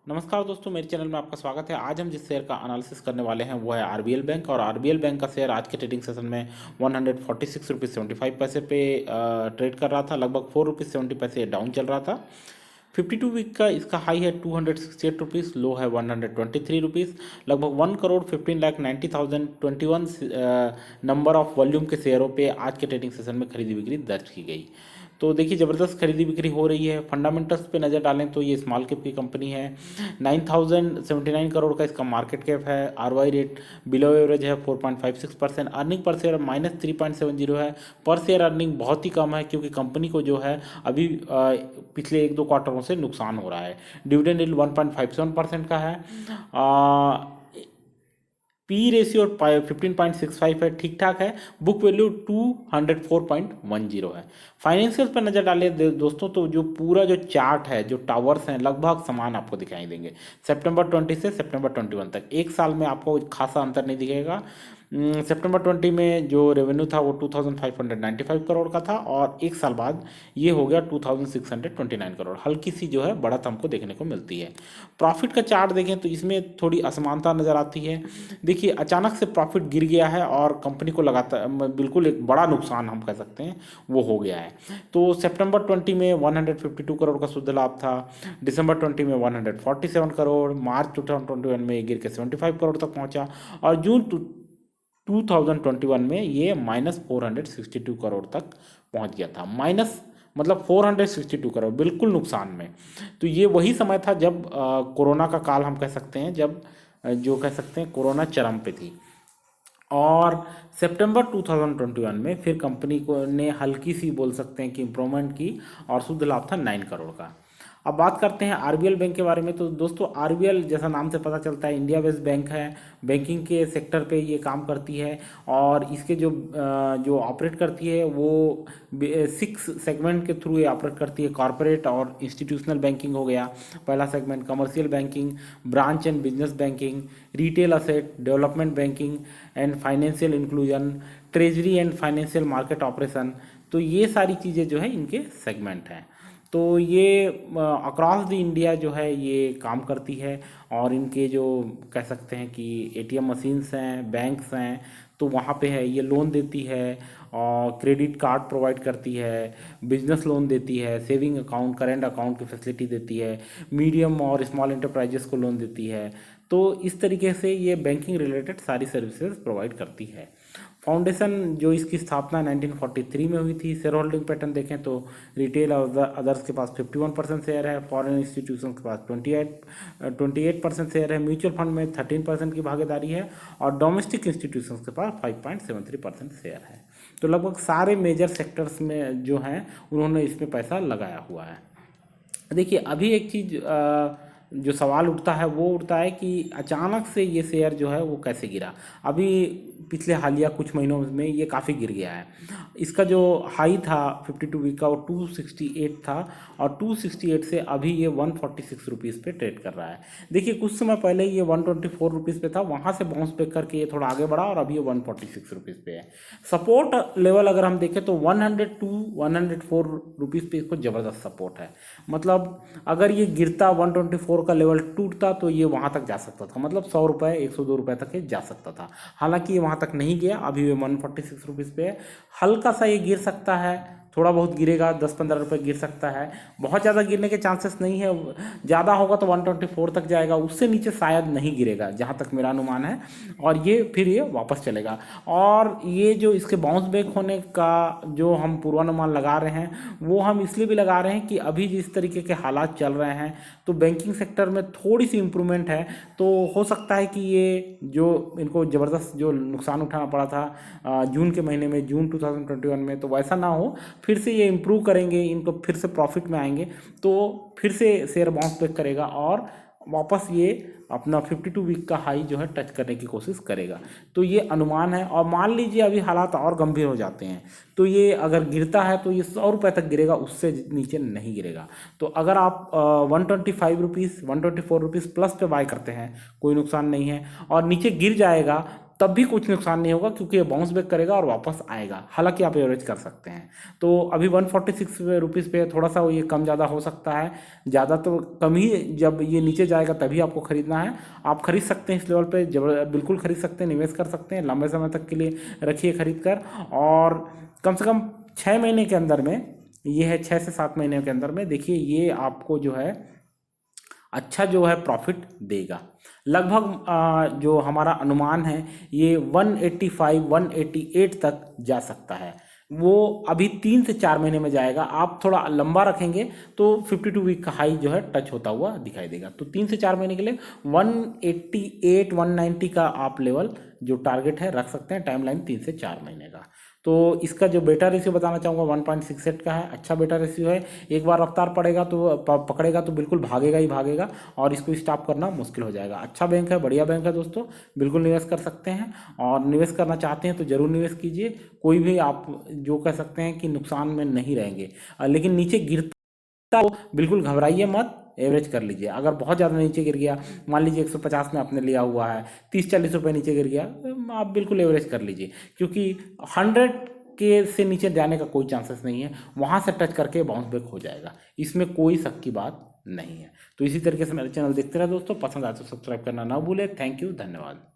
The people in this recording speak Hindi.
नमस्कार दोस्तों, मेरे चैनल में आपका स्वागत है। आज हम जिस शेयर का एनालिसिस करने वाले हैं वो है आरबीएल बैंक। और आरबीएल बैंक का शेयर आज के ट्रेडिंग सेशन में 146 रुपीज़ 75 पैसे पे ट्रेड कर रहा था। लगभग 4 रुपीज़ 70 पैसे डाउन चल रहा था। 52 वीक का इसका हाई है 268 रुपीज़, लो है 123 रुपीज़। लगभग 1,15,90,021 नंबर ऑफ वॉल्यूम के शेयरों पे आज के ट्रेडिंग सेशन में खरीदी बिक्री दर्ज की गई। तो देखिए, ज़बरदस्त खरीदी बिक्री हो रही है। फंडामेंटल्स पे नज़र डालें तो ये स्मॉल कैप की कंपनी है। 9,079 करोड़ का इसका मार्केट कैप है। आरवाई रेट बिलो एवरेज है 4.56%। अर्निंग पर शेयर -3.70 है। पर शेयर अर्निंग बहुत ही कम है क्योंकि कंपनी को जो है अभी पिछले 1-2 क्वार्टरों से नुकसान हो रहा है। डिविडेंड यील्ड 1.57% का है। पी रेशियो 15.65 है, ठीक ठाक है। बुक वैल्यू 204.10 है। फाइनेंशियल पर नज़र डालें दोस्तों तो जो पूरा जो चार्ट है, जो टावर्स हैं, लगभग समान आपको दिखाई देंगे। सितंबर 20 से सितंबर 21 तक एक साल में आपको खासा अंतर नहीं दिखेगा। सितंबर 20 में जो रेवेन्यू था वो 2,595 करोड़ का था और एक साल बाद ये हो गया 2,629 करोड़। हल्की सी जो है बढ़त हमको देखने को मिलती है। प्रॉफिट का चार्ट देखें तो इसमें थोड़ी असमानता नज़र आती है। देखिए, अचानक से प्रॉफिट गिर गया है और कंपनी को लगातार बिल्कुल एक बड़ा नुकसान हम कह सकते हैं वो हो गया है। तो सितंबर 20 में 152 करोड़ का शुद्ध लाभ था। दिसंबर 20 में 147 करोड़। मार्च 2021 में ये गिर के 75 करोड़ तक पहुंचा। और जून 2021 में ये -462 करोड़ तक पहुंच गया था। माइनस मतलब 462 करोड़, बिल्कुल नुकसान में। तो ये वही समय था जब कोरोना का काल हम कह सकते हैं, जब जो कह सकते हैं कोरोना चरम पे थी। और सितंबर 2021 में फिर कंपनी को ने हल्की सी बोल सकते हैं कि इम्प्रूवमेंट की और शुद्ध लाभ था 9 करोड़ का। अब बात करते हैं आरबीएल बैंक के बारे में। तो दोस्तों, आरबीएल जैसा नाम से पता चलता है इंडिया बेस्ड बैंक है। बैंकिंग के सेक्टर पे ये काम करती है और इसके जो ऑपरेट करती है वो 6 सेगमेंट के थ्रू ये ऑपरेट करती है। कॉरपोरेट और इंस्टीट्यूशनल बैंकिंग हो गया पहला segment, commercial banking, branch and business banking, retail asset development banking and financial inclusion, treasury and financial market operation. तो ये सारी चीज़ें जो है इनके सेगमेंट हैं। तो ये अक्रॉस द इंडिया जो है ये काम करती है। और इनके जो कह सकते हैं कि एटीएम मशीन्स हैं, बैंक्स हैं, तो वहाँ पे है ये लोन देती है और क्रेडिट कार्ड प्रोवाइड करती है, बिजनेस लोन देती है, सेविंग अकाउंट, करेंट अकाउंट की फैसिलिटी देती है, मीडियम और स्मॉल इंटरप्राइजेस को लोन देती है। तो इस तरीके से ये बैंकिंग रिलेटेड सारी सर्विसेज प्रोवाइड करती है। फाउंडेशन जो इसकी स्थापना 1943 में हुई थी। शेयर होल्डिंग पैटर्न देखें तो रिटेल और अदर्स के पास 51% शेयर है, फॉरेन इंस्टीट्यूशन के पास 28% शेयर है, म्यूचुअल फंड में 13% की भागीदारी है और डोमेस्टिक इंस्टीट्यूशन के पास 5.73% शेयर है। तो लगभग सारे मेजर सेक्टर्स में जो हैं उन्होंने इसमें पैसा लगाया हुआ है। देखिए, अभी एक चीज़ जो सवाल उठता है वो उठता है कि अचानक से ये शेयर जो है वो कैसे गिरा। अभी पिछले हालिया कुछ महीनों में ये काफ़ी गिर गया है। इसका जो हाई था 52 वीक का वो 268 था और 268 से अभी ये 146 रुपीज़ पे ट्रेड कर रहा है। देखिए, कुछ समय पहले ये 124 रुपीज़ पे था, वहाँ से बाउंस बैक करके ये थोड़ा आगे बढ़ा और अभी ये 146 रुपीज़ पे है। सपोर्ट लेवल अगर हम देखें तो 104 रुपीज़ पे इसको ज़बरदस्त सपोर्ट है। मतलब अगर ये गिरता 124 का लेवल टूटता तो ये वहाँ तक जा सकता था, मतलब 100 रुपये 102 रुपये तक ये जा सकता था। हालांकि ये वहाँ तक नहीं गया, अभी ये 146 रुपीज़ पे है। हल्का सा ये गिर सकता है, थोड़ा बहुत गिरेगा, 10-15 रुपये गिर सकता है। बहुत ज़्यादा गिरने के चांसेस नहीं है। ज़्यादा होगा तो 124 तक जाएगा, उससे नीचे शायद नहीं गिरेगा जहाँ तक मेरा अनुमान है। और ये फिर ये वापस चलेगा। और ये जो इसके बाउंस बैक होने का जो हम पूर्वानुमान लगा रहे हैं वो हम इसलिए भी लगा रहे हैं कि अभी जिस तरीके के हालात चल रहे हैं तो बैंकिंग सेक्टर में थोड़ी सी इम्प्रूवमेंट है। तो हो सकता है कि ये जो इनको ज़बरदस्त जो नुकसान उठाना पड़ा था जून के महीने में, जून 2021 में, तो वैसा ना हो। फिर से ये इम्प्रूव करेंगे, इनको फिर से प्रॉफिट में आएंगे तो फिर से शेयर बाउंस बैक करेगा और वापस ये अपना 52 वीक का हाई जो है टच करने की कोशिश करेगा। तो ये अनुमान है। और मान लीजिए अभी हालात और गंभीर हो जाते हैं तो ये अगर गिरता है तो ये 100 रुपये तक गिरेगा, उससे नीचे नहीं गिरेगा। तो अगर आप 125 रुपीज़ 124 रुपीज़ प्लस पे बाय करते हैं कोई नुकसान नहीं है। और नीचे गिर जाएगा तब भी कुछ नुकसान नहीं होगा, क्योंकि ये बाउंस बैक करेगा और वापस आएगा। हालांकि आप एवरेज कर सकते हैं। तो अभी 146 रुपीज़ पे थोड़ा सा ये कम ज़्यादा हो सकता है, ज़्यादा तो कम ही, जब ये नीचे जाएगा तभी आपको खरीदना है। आप खरीद सकते हैं इस लेवल पे, जब बिल्कुल खरीद सकते हैं, निवेश कर सकते हैं, लंबे समय तक के लिए रखिए खरीद कर। और कम से कम 6 महीने के अंदर में, ये है 6 से 7 महीने के अंदर में, देखिए ये आपको जो है अच्छा जो है प्रॉफिट देगा। लगभग जो हमारा अनुमान है ये 185 188 तक जा सकता है। वो अभी 3 से 4 महीने में जाएगा। आप थोड़ा लंबा रखेंगे तो 52 वीक का हाई जो है टच होता हुआ दिखाई देगा। तो 3 से 4 महीने के लिए 188 190 का आप लेवल जो टारगेट है रख सकते हैं। टाइमलाइन 3 से 4 महीने का। तो इसका जो बेटा रेशियो बताना चाहूँगा 1.68 का है। अच्छा बेटा रेशियो है। एक बार रफ्तार पड़ेगा तो पकड़ेगा तो बिल्कुल भागेगा ही भागेगा, और इसको स्टॉप करना मुश्किल हो जाएगा। अच्छा बैंक है, बढ़िया बैंक है दोस्तों, बिल्कुल निवेश कर सकते हैं। और निवेश करना चाहते हैं तो ज़रूर निवेश कीजिए। कोई भी आप जो कह सकते हैं कि नुकसान में नहीं रहेंगे। लेकिन नीचे गिरता तो बिल्कुल घबराइए मत, एवरेज कर लीजिए। अगर बहुत ज़्यादा नीचे गिर गया, मान लीजिए 150 में आपने लिया हुआ है, 30-40 रुपये नीचे गिर गया, आप बिल्कुल एवरेज कर लीजिए, क्योंकि 100 के से नीचे जाने का कोई चांसेस नहीं है। वहाँ से टच करके बाउंस बैक हो जाएगा, इसमें कोई शक की बात नहीं है। तो इसी तरीके से मेरे चैनल देखते रहे दोस्तों। पसंद आए तो सब्सक्राइब करना ना भूलें। थैंक यू, धन्यवाद।